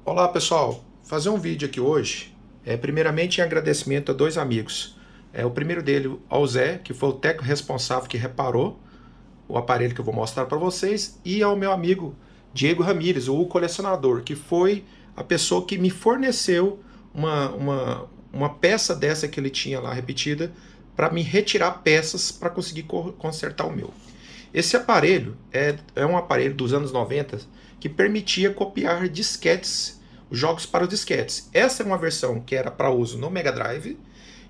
Olá pessoal, fazer um vídeo aqui hoje, primeiramente em agradecimento a dois amigos. O primeiro dele ao Zé, que foi o técnico responsável que reparou o aparelho que eu vou mostrar para vocês, e ao meu amigo Diego Ramírez, o colecionador, que foi a pessoa que me forneceu uma peça dessa que ele tinha lá repetida, para me retirar peças para conseguir consertar o meu. Esse aparelho é um aparelho dos anos 90 que permitia copiar disquetes, os jogos para os disquetes. Essa é uma versão que era para uso no Mega Drive,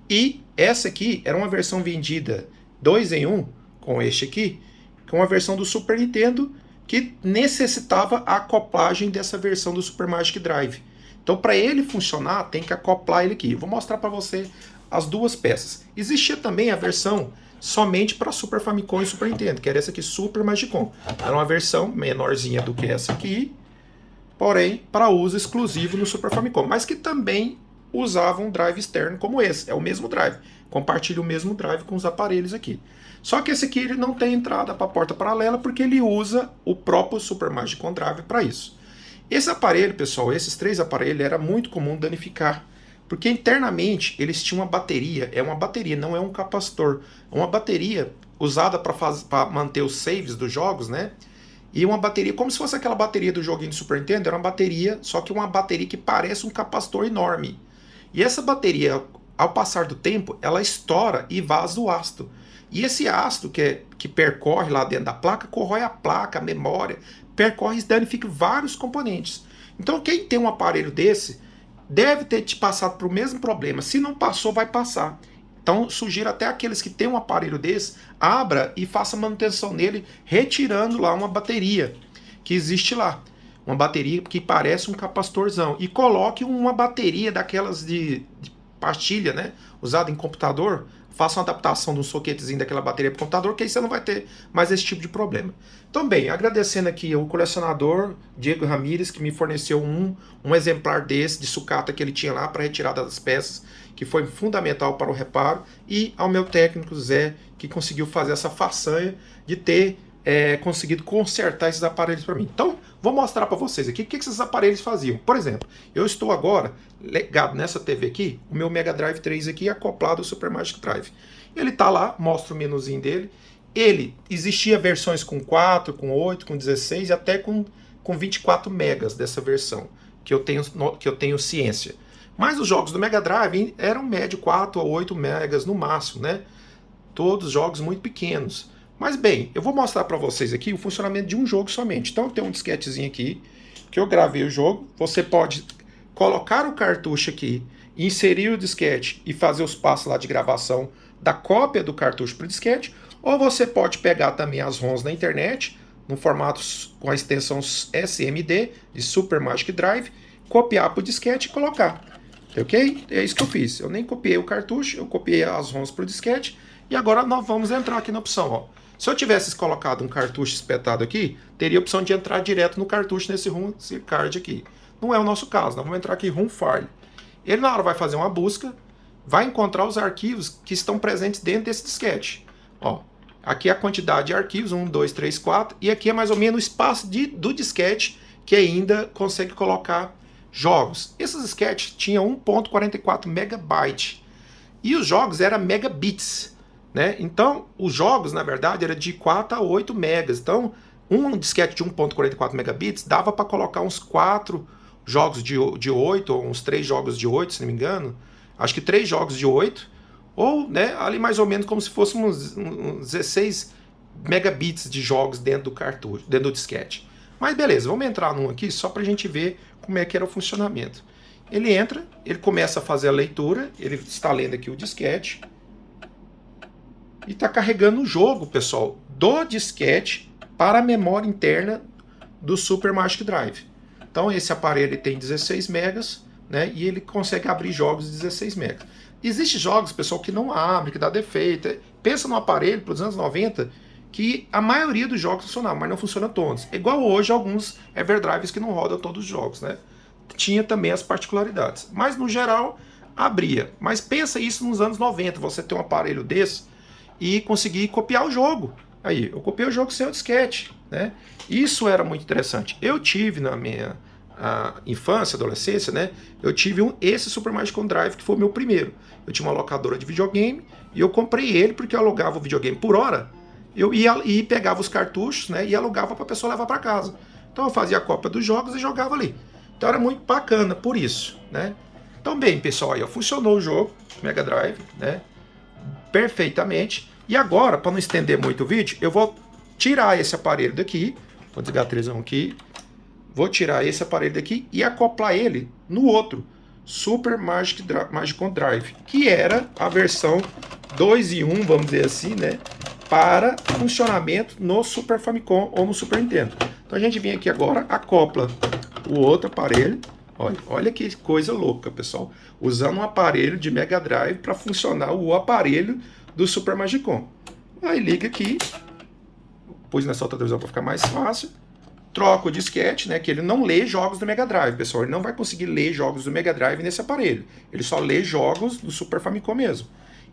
e essa aqui era uma versão vendida 2 em 1, com este aqui, com uma versão do Super Nintendo que necessitava a acoplagem dessa versão do Super Magic Drive. Então, para ele funcionar, tem que acoplar ele aqui. Eu vou mostrar para você as duas peças. Existia também a versão somente para Super Famicom e Super Nintendo, que era essa aqui, Super Magicom. Era uma versão menorzinha do que essa aqui, porém para uso exclusivo no Super Famicom, mas que também usava um drive externo como esse. É o mesmo drive, compartilha o mesmo drive com os aparelhos aqui. Só que esse aqui ele não tem entrada para porta paralela porque ele usa o próprio Super Magicom Drive para isso. Esse aparelho, pessoal, esses três aparelhos, era muito comum danificar, porque internamente eles tinham uma bateria, não é um capacitor, é uma bateria usada para manter os saves dos jogos, né? E uma bateria, como se fosse aquela bateria do joguinho do Super Nintendo, era uma bateria, só que uma bateria que parece um capacitor enorme. E essa bateria, ao passar do tempo, ela estoura e vaza o ácido. E esse ácido que percorre lá dentro da placa, corrói a placa, a memória, percorre e danifica vários componentes. Então quem tem um aparelho desse deve ter te passado por o mesmo problema. Se não passou, vai passar. Então sugiro até aqueles que têm um aparelho desse, abra e faça manutenção nele, retirando lá uma bateria que existe lá. Uma bateria que parece um capacitorzão. E coloque uma bateria daquelas de pastilha, né? Usada em computador. Faça uma adaptação de um soquetezinho daquela bateria para o computador, que aí você não vai ter mais esse tipo de problema. Então, bem, agradecendo aqui ao colecionador Diego Ramírez, que me forneceu um exemplar desse, de sucata que ele tinha lá para retirada das peças, que foi fundamental para o reparo, e ao meu técnico Zé, que conseguiu fazer essa façanha de ter conseguido consertar esses aparelhos para mim. Então, vou mostrar para vocês aqui o que esses aparelhos faziam. Por exemplo, eu estou agora ligado nessa TV aqui, o meu Mega Drive 3 aqui acoplado ao Super Magic Drive. Ele está lá, mostra o menuzinho dele. Existia versões com 4, com 8, com 16 e até com 24 megas dessa versão, que eu tenho ciência. Mas os jogos do Mega Drive eram médio 4 a 8 megas no máximo, né? Todos jogos muito pequenos. Mas bem, eu vou mostrar para vocês aqui o funcionamento de um jogo somente. Então tem um disquetezinho aqui, que eu gravei o jogo. Você pode colocar o cartucho aqui, inserir o disquete e fazer os passos lá de gravação da cópia do cartucho para o disquete. Ou você pode pegar também as ROMs na internet, no formato com a extensão SMD, de Super Magic Drive, copiar para o disquete e colocar. Ok? É isso que eu fiz. Eu nem copiei o cartucho, eu copiei as ROMs para o disquete. E agora nós vamos entrar aqui na opção, ó. Se eu tivesse colocado um cartucho espetado aqui, teria a opção de entrar direto no cartucho nesse ROM card aqui. Não é o nosso caso, nós vamos entrar aqui em ROM File. Ele na hora vai fazer uma busca, vai encontrar os arquivos que estão presentes dentro desse disquete. Ó, aqui é a quantidade de arquivos, 1, 2, 3, 4, e aqui é mais ou menos o espaço do disquete que ainda consegue colocar jogos. Esses disquetes tinham 1.44 megabyte e os jogos eram megabits. Né? Então, os jogos, na verdade, eram de 4 a 8 megas. Então, um disquete de 1.44 megabits dava para colocar uns 4 jogos de 8, ou uns 3 jogos de 8, se não me engano. Acho que 3 jogos de 8, ou né, ali mais ou menos como se fosse uns 16 megabits de jogos dentro do cartucho, dentro do disquete. Mas beleza, vamos entrar num aqui só para a gente ver como é que era o funcionamento. Ele entra, ele começa a fazer a leitura, ele está lendo aqui o disquete, e está carregando o jogo, pessoal, do disquete para a memória interna do Super Magic Drive. Então esse aparelho tem 16 megas, né, e ele consegue abrir jogos de 16 megas. Existem jogos, pessoal, que não abrem, que dá defeito. Pensa no aparelho para os anos 90 que a maioria dos jogos funcionavam, mas não funciona todos. É igual hoje alguns Everdrives que não rodam todos os jogos, né? Tinha também as particularidades. Mas no geral abria. Mas pensa isso nos anos 90, você ter um aparelho desse e conseguir copiar o jogo. Aí, eu copiei o jogo sem o disquete, né? Isso era muito interessante. Eu tive a infância, adolescência, né? Eu tive esse Super Magic Drive, que foi o meu primeiro. Eu tinha uma locadora de videogame e eu comprei ele porque eu alugava o videogame por hora. Eu ia e pegava os cartuchos, né? E alugava para a pessoa levar para casa. Então eu fazia a cópia dos jogos e jogava ali. Então era muito bacana por isso, né? Então bem, pessoal, aí ó, funcionou o jogo Mega Drive, né? Perfeitamente. E agora, para não estender muito o vídeo, eu vou tirar esse aparelho daqui. Vou desligar a televisão aqui. Vou tirar esse aparelho daqui e acoplar ele no outro Super Magic Drive, que era a versão 2 em 1, vamos dizer assim, né? Para funcionamento no Super Famicom ou no Super Nintendo. Então a gente vem aqui agora, acopla o outro aparelho. Olha que coisa louca, pessoal. Usando um aparelho de Mega Drive para funcionar o aparelho do Super Magicom. Aí liga aqui. Pus nessa outra televisão para ficar mais fácil. Troca o disquete, né? Que ele não lê jogos do Mega Drive, pessoal. Ele não vai conseguir ler jogos do Mega Drive nesse aparelho. Ele só lê jogos do Super Famicom mesmo.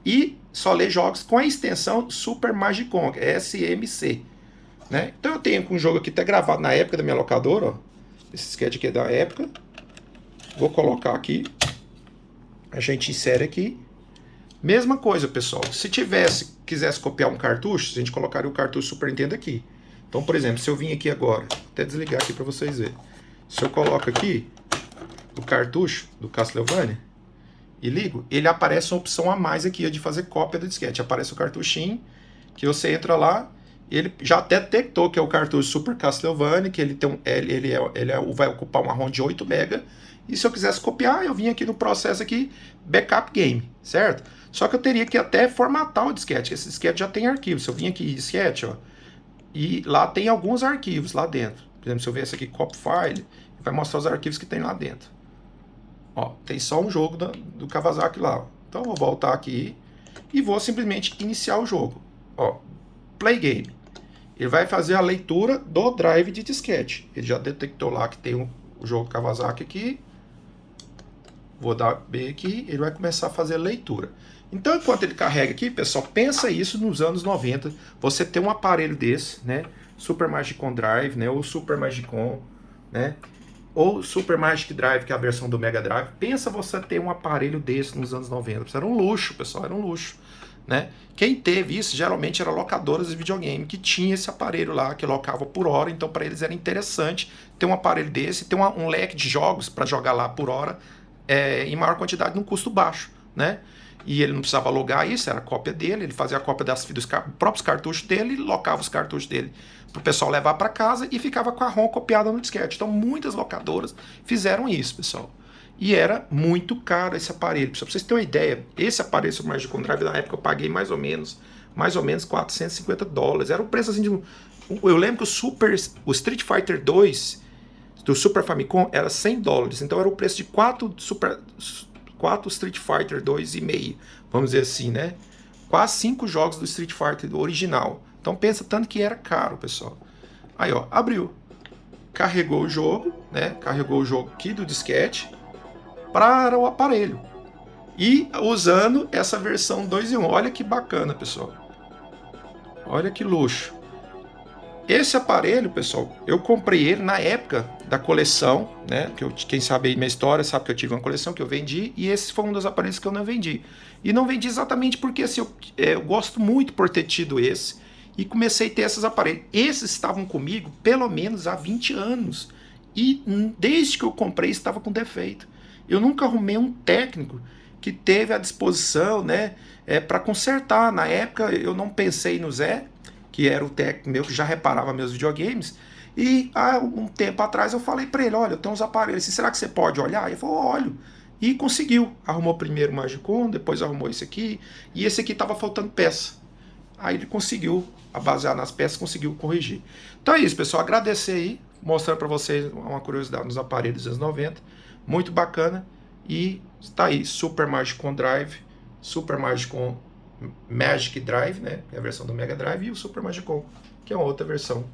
E só lê jogos com a extensão Super Magicom, SMC. Né? Então eu tenho um jogo aqui até gravado na época da minha locadora, ó. Esse disquete aqui é da época. Vou colocar aqui. A gente insere aqui. Mesma coisa, pessoal. Se quisesse copiar um cartucho, a gente colocaria o cartucho Super Nintendo aqui. Então, por exemplo, se eu vim aqui agora, vou até desligar aqui para vocês verem. Se eu coloco aqui o cartucho do Castlevania e ligo, ele aparece uma opção a mais aqui de fazer cópia do disquete. Aparece o cartuchinho, que você entra lá, ele já até detectou que é o cartucho Super Castlevania, que ele tem vai ocupar uma ROM de 8 MB. E se eu quisesse copiar, eu vim aqui no processo aqui, Backup Game, certo? Só que eu teria que até formatar o disquete, esse disquete já tem arquivo. Se eu vim aqui em disquete, ó, e lá tem alguns arquivos lá dentro. Por exemplo, se eu ver esse aqui, Copy File, vai mostrar os arquivos que tem lá dentro. Ó, tem só um jogo do Kawasaki lá. Então eu vou voltar aqui e vou simplesmente iniciar o jogo. Ó, Play Game. Ele vai fazer a leitura do drive de disquete. Ele já detectou lá que tem o jogo Kawasaki aqui. Vou dar B aqui, ele vai começar a fazer a leitura. Então, enquanto ele carrega aqui, pessoal, pensa isso nos anos 90, você ter um aparelho desse, né? Super Magicom Drive, né? Ou Super Magicom, né? Ou Super Magic Drive, que é a versão do Mega Drive. Pensa você ter um aparelho desse nos anos 90. Era um luxo, pessoal, era um luxo, né? Quem teve isso, geralmente, eram locadoras de videogame, que tinha esse aparelho lá, que locava por hora. Então, para eles era interessante ter um aparelho desse, ter um leque de jogos para jogar lá por hora, em maior quantidade, num custo baixo, né? E ele não precisava alugar isso, era a cópia dele, ele fazia a cópia dos próprios cartuchos dele, locava os cartuchos dele para o pessoal levar para casa e ficava com a ROM copiada no disquete. Então muitas locadoras fizeram isso, pessoal. E era muito caro esse aparelho. Para vocês terem uma ideia, esse aparelho Super Magic Drive, na época eu paguei mais ou menos $450. Era o preço assim de eu lembro que o Street Fighter 2 do Super Famicom era $100. Então era o preço de 4 Street Fighter 2,5, vamos dizer assim, né? Quase 5 jogos do Street Fighter do original. Então pensa tanto que era caro, pessoal. Aí, ó, abriu. Carregou o jogo, né? Carregou o jogo aqui do disquete para o aparelho. E usando essa versão 2 em 1. Olha que bacana, pessoal. Olha que luxo. Esse aparelho, pessoal, eu comprei ele na época da coleção, né? Quem sabe aí minha história sabe que eu tive uma coleção que eu vendi, e esse foi um dos aparelhos que eu não vendi. E não vendi exatamente porque assim, eu gosto muito por ter tido esse, e comecei a ter esses aparelhos. Esses estavam comigo pelo menos há 20 anos, e desde que eu comprei estava com defeito. Eu nunca arrumei um técnico que teve à disposição, né, para consertar. Na época eu não pensei no Zé, que era o técnico meu que já reparava meus videogames, e há um tempo atrás eu falei para ele, olha, eu tenho uns aparelhos, será que você pode olhar? Ele falou, olho, e conseguiu, arrumou primeiro o Magicom, depois arrumou esse aqui, e esse aqui estava faltando peça, aí ele conseguiu, baseado nas peças, conseguiu corrigir. Então é isso, pessoal, agradecer aí, mostrando para vocês uma curiosidade nos aparelhos dos anos 90, muito bacana, e está aí, Super Magicom Drive, Super Magicom Magic Drive, né, que é a versão do Mega Drive, e o Super Magicom, que é uma outra versão.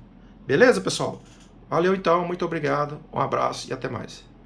Beleza, pessoal? Valeu então, muito obrigado, um abraço e até mais.